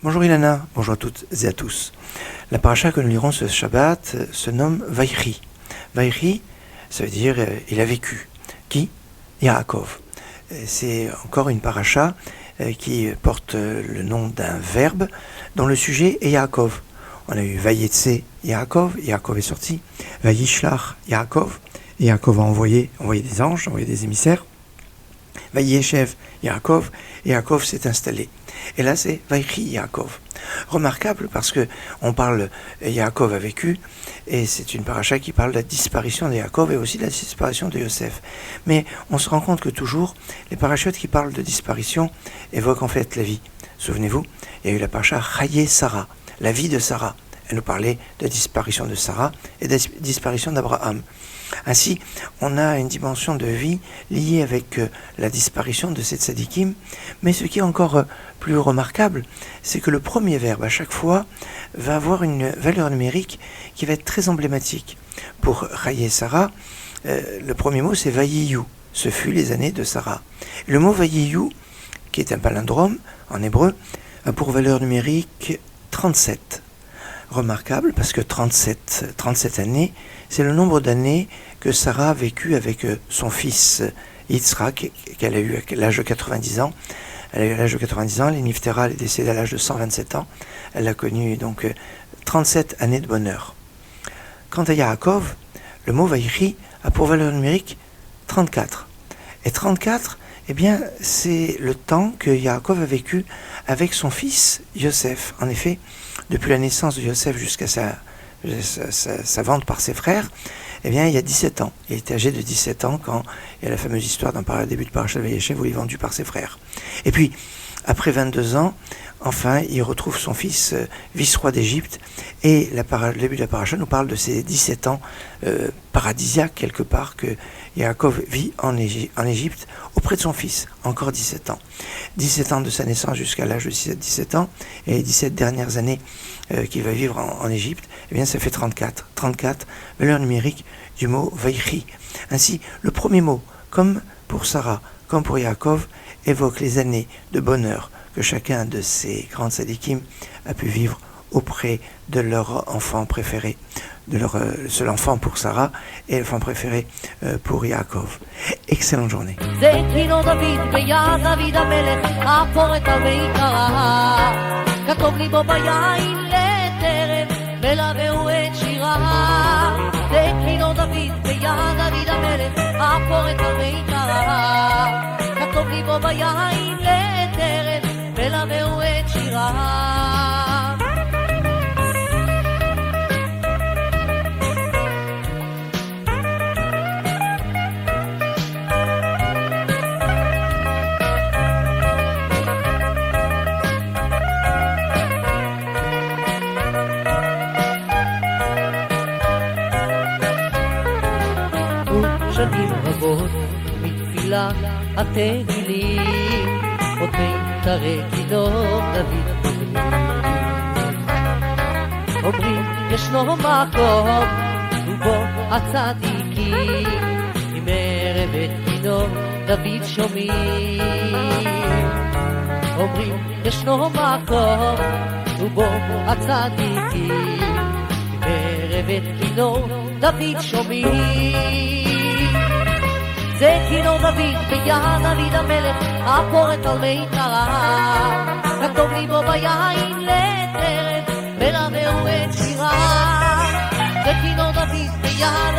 Bonjour Ilana, bonjour à toutes et à tous. La paracha que nous lirons ce Shabbat se nomme Vaïchi. Vaïchi, ça veut dire il a vécu. Qui? Yaakov. C'est encore une paracha qui porte le nom d'un verbe dont le sujet est Yaakov. On a eu Vayetse Yaakov, Yaakov est sorti. Vayishlach Yaakov, Yaakov a envoyé des anges, envoyé des émissaires. Vayeshev Yaakov, Yaakov s'est installé. Et là c'est Vaïchi Yaakov. Remarquable parce que on parle Yaakov a vécu et c'est une paracha qui parle de la disparition de Yaakov et aussi de la disparition de Yosef. Mais on se rend compte que toujours les parachutes qui parlent de disparition évoquent en fait la vie. Souvenez-vous, il y a eu la paracha Chaye Sarah, la vie de Sarah. Elle nous parlait de la disparition de Sarah et de la disparition d'Abraham. Ainsi, on a une dimension de vie liée avec la disparition de ces tzadikim, mais ce qui est encore plus remarquable, c'est que le premier verbe, à chaque fois, va avoir une valeur numérique qui va être très emblématique. Pour Chaye Sarah, le premier mot c'est Vayiyu, ce fut les années de Sarah. Le mot Vayiyu, qui est un palindrome en hébreu, a pour valeur numérique 37. Remarquable parce que 37 années, c'est le nombre d'années que Sarah a vécu avec son fils Yitzhak, qu'elle a eu à l'âge de 90 ans. Elle a eu à l'âge de 90 ans, Niftera, elle est décédée à l'âge de 127 ans. Elle a connu donc 37 années de bonheur. Quant à Yaakov, le mot Vaïchi a pour valeur numérique 34. Et 34, eh bien, c'est le temps que Yaakov a vécu avec son fils Yosef. En effet, depuis la naissance de Yosef jusqu'à sa vente par ses frères, eh bien, il y a 17 ans. Il était âgé de 17 ans quand il y a la fameuse histoire d'un début de Parashat Vayeshev où il est vendu par ses frères. Et puis, après 22 ans, enfin, il retrouve son fils vice-roi d'Égypte et le début de la paracha nous parle de ces 17 ans paradisiaques quelque part que Yaakov vit en Égypte auprès de son fils, encore 17 ans. 17 ans de sa naissance jusqu'à l'âge de 17 ans et les 17 dernières années qu'il va vivre en Égypte, eh bien ça fait 34. 34, valeur numérique du mot Vaïchi. Ainsi, le premier mot, comme pour Sarah, comme pour Yaakov, évoque les années de bonheur que chacun de ces grands tzadikim a pu vivre auprès de leur enfant préféré, de leur seul enfant pour Sarah et l'enfant préféré pour Yaakov. Excellente journée. כתוב לי בו ביין לטרף מלווהו את שיריו ושנים רבות מתפילה התהילים עוד מיתרי כינור דוד אומרים ישנו מקום ובו הצדיקים עם ערב את כינור דוד שומעים אומרים ישנו מקום ובו הצדיקים עם ערב את כינור דוד שומעים זה כינור דוד ביד דוד המלך הפורת על מיתריו כתוב לי בו ביין לטרף מלווהו את שיריו זה כינור דוד ביד